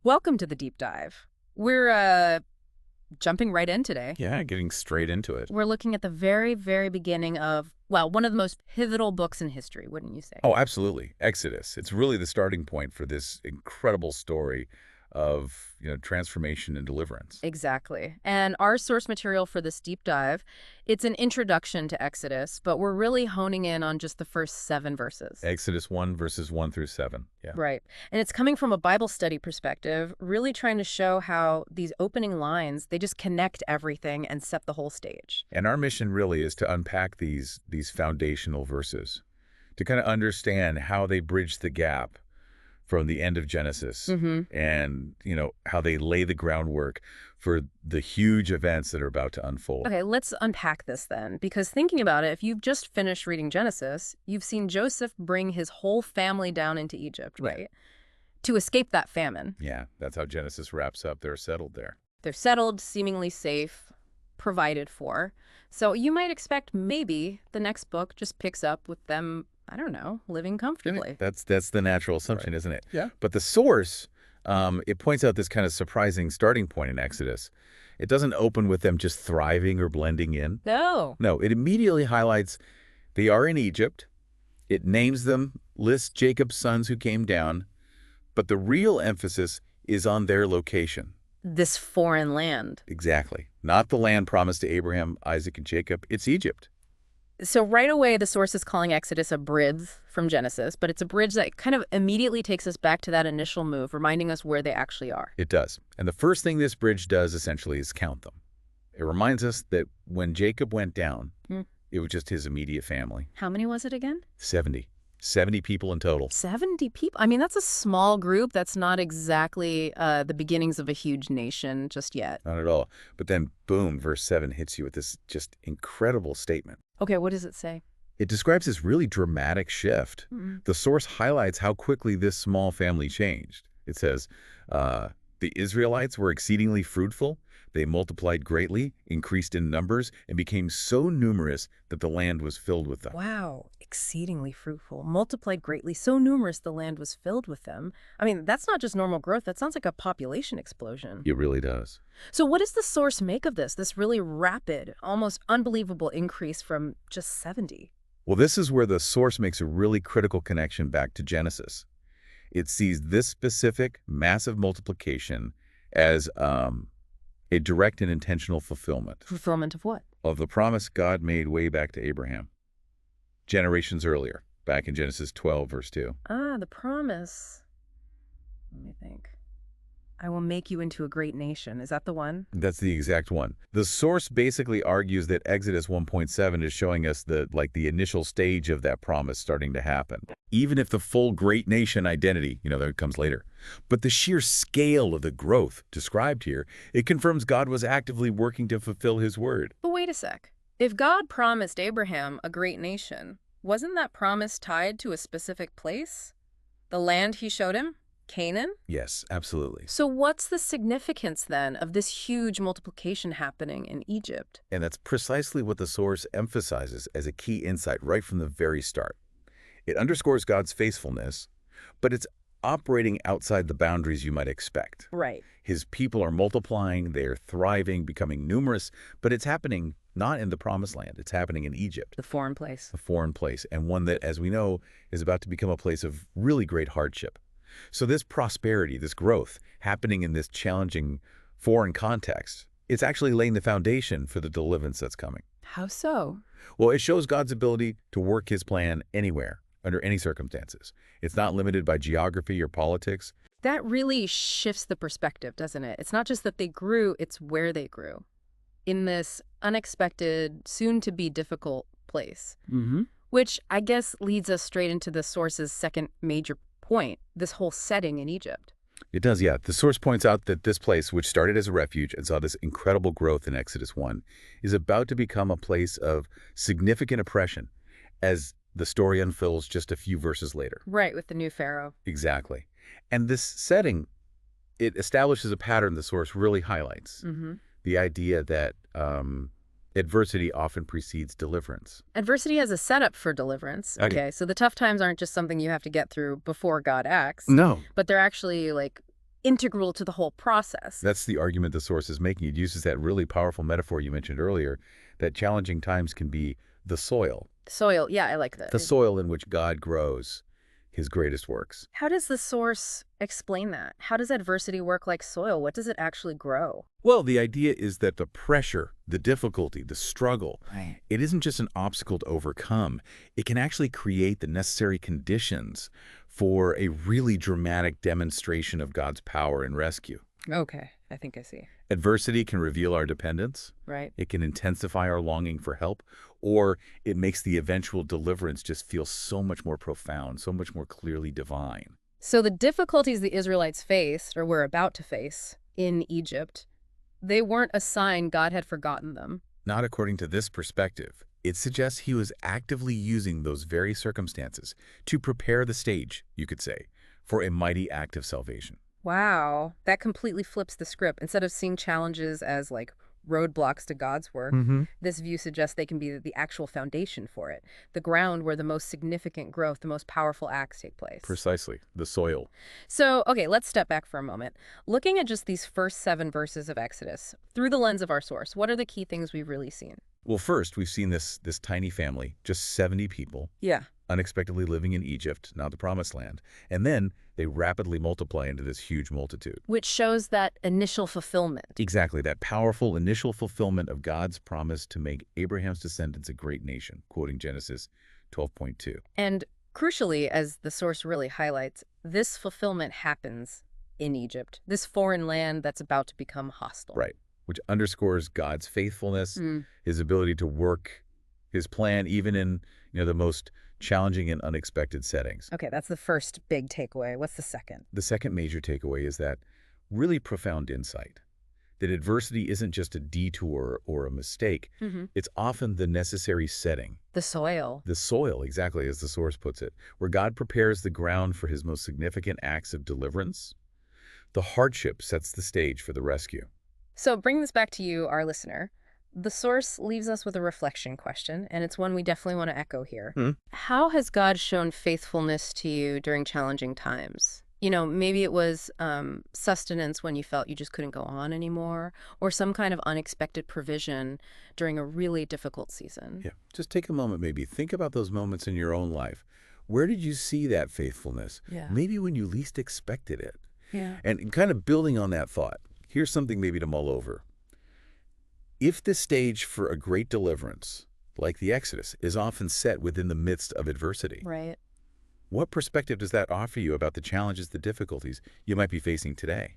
Welcome to the deep dive. We're jumping right in today. Yeah, getting straight into it. We're looking at the very, very beginning of, well, one of the most pivotal books in history, wouldn't you say? Oh, absolutely. Exodus. It's really the starting point for this incredible story of, transformation and deliverance. Exactly. And our source material for this deep dive, it's an introduction to Exodus, but we're really honing in on just the first 7 verses. Exodus 1, verses 1 through 7. Yeah. Right. And it's coming from a Bible study perspective, really trying to show how these opening lines, they just connect everything and set the whole stage. And our mission really is to unpack these foundational verses, to kind of understand how they bridge the gap from the end of Genesis and, how they lay the groundwork for the huge events that are about to unfold. Okay, let's unpack this then, because thinking about it, if you've just finished reading Genesis, you've seen Joseph bring his whole family down into Egypt, right? To escape that famine. Yeah, that's how Genesis wraps up. They're settled there. They're settled, seemingly safe, provided for. So you might expect maybe the next book just picks up with them, I don't know, living comfortably. That's the natural assumption, isn't it? Yeah. But the source, it points out this kind of surprising starting point in Exodus. It doesn't open with them just thriving or blending in. No. No, it immediately highlights they are in Egypt. It names them, lists Jacob's sons who came down, but the real emphasis is on their location. This foreign land. Exactly. Not the land promised to Abraham, Isaac, and Jacob. It's Egypt. So right away, the source is calling Exodus a bridge from Genesis, but it's a bridge that kind of immediately takes us back to that initial move, reminding us where they actually are. It does. And the first thing this bridge does, essentially, is count them. It reminds us that when Jacob went down, it was just his immediate family. How many was it again? 70. 70 people in total. 70 people? I mean, that's a small group. That's not exactly the beginnings of a huge nation just yet. Not at all. But then, boom, verse 7 hits you with this just incredible statement. Okay, what does it say? It describes this really dramatic shift. The source highlights how quickly this small family changed. It says, the Israelites were exceedingly fruitful. They multiplied greatly, increased in numbers, and became so numerous that the land was filled with them. Wow, exceedingly fruitful, multiplied greatly, so numerous the land was filled with them. I mean, that's not just normal growth. That sounds like a population explosion. It really does. So what does the source make of this really rapid, almost unbelievable increase from just 70? Well, this is where the source makes a really critical connection back to Genesis. It sees this specific massive multiplication as a direct and intentional fulfillment. Fulfillment of what? Of the promise God made way back to Abraham, generations earlier, back in Genesis 12, verse 2. Ah, the promise. Let me think. I will make you into a great nation. Is that the one? That's the exact one. The source basically argues that Exodus 1.7 is showing us the initial stage of that promise starting to happen. Even if the full great nation identity, that comes later. But the sheer scale of the growth described here, it confirms God was actively working to fulfill his word. But wait a sec. If God promised Abraham a great nation, wasn't that promise tied to a specific place? The land he showed him? Canaan? Yes, absolutely. So what's the significance then of this huge multiplication happening in Egypt? And that's precisely what the source emphasizes as a key insight right from the very start. It underscores God's faithfulness, but it's operating outside the boundaries you might expect. Right. His people are multiplying, they're thriving, becoming numerous, but it's happening not in the promised land. It's happening in Egypt. The foreign place. A foreign place, and one that, as we know, is about to become a place of really great hardship. So this prosperity, this growth, happening in this challenging foreign context, it's actually laying the foundation for the deliverance that's coming. How so? Well, it shows God's ability to work his plan anywhere, under any circumstances. It's not limited by geography or politics. That really shifts the perspective, doesn't it? It's not just that they grew, it's where they grew. In this unexpected, soon-to-be difficult place. Which I guess leads us straight into the source's second major point, this whole setting in Egypt. It does, yeah. The source points out that this place, which started as a refuge and saw this incredible growth in Exodus 1, is about to become a place of significant oppression as the story unfolds just a few verses later. Right, with the new pharaoh. Exactly. And this setting, it establishes a pattern the source really highlights. The idea that adversity often precedes deliverance. Adversity has a setup for deliverance. Okay, so the tough times aren't just something you have to get through before God acts. No. But they're actually like integral to the whole process. That's the argument the source is making. It uses that really powerful metaphor you mentioned earlier, that challenging times can be the soil. Soil, yeah, I like that. The soil in which God grows his greatest works. How does the source explain that? How does adversity work like soil? What does it actually grow? Well, the idea is that the pressure, the difficulty, the struggle, Right. it isn't just an obstacle to overcome. It can actually create the necessary conditions for a really dramatic demonstration of God's power and rescue. Okay, I think I see. Adversity can reveal our dependence. Right. It can intensify our longing for help, or it makes the eventual deliverance just feel so much more profound, so much more clearly divine. So the difficulties the Israelites faced, or were about to face, in Egypt, they weren't a sign God had forgotten them. Not according to this perspective. It suggests he was actively using those very circumstances to prepare the stage, you could say, for a mighty act of salvation. Wow, that completely flips the script. Instead of seeing challenges as like roadblocks to God's work, this view suggests they can be the actual foundation for it, the ground where the most significant growth, the most powerful acts take place. Precisely, the soil. So, okay, let's step back for a moment. Looking at just these first 7 verses of Exodus, through the lens of our source, what are the key things we've really seen? Well, first, we've seen this tiny family, just 70 people, Yeah. unexpectedly living in Egypt, not the Promised Land. And then they rapidly multiply into this huge multitude. Which shows that initial fulfillment. Exactly, that powerful initial fulfillment of God's promise to make Abraham's descendants a great nation, quoting Genesis 12:2. And crucially, as the source really highlights, this fulfillment happens in Egypt, this foreign land that's about to become hostile. Right, which underscores God's faithfulness, Mm. his ability to work his plan even in the most challenging and unexpected settings. Okay, that's the first big takeaway. What's the second? The second major takeaway is that really profound insight, that adversity isn't just a detour or a mistake. It's often the necessary setting. The soil. The soil, exactly as the source puts it, where God prepares the ground for his most significant acts of deliverance. The hardship sets the stage for the rescue. So bring this back to you, our listener. The source leaves us with a reflection question, and it's one we definitely want to echo here. How has God shown faithfulness to you during challenging times? Maybe it was sustenance when you felt you just couldn't go on anymore, or some kind of unexpected provision during a really difficult season. Yeah, just take a moment maybe. Think about those moments in your own life. Where did you see that faithfulness? Yeah. Maybe when you least expected it. Yeah. And kind of building on that thought, here's something maybe to mull over. If the stage for a great deliverance, like the Exodus, is often set within the midst of adversity, Right. what perspective does that offer you about the challenges, the difficulties you might be facing today?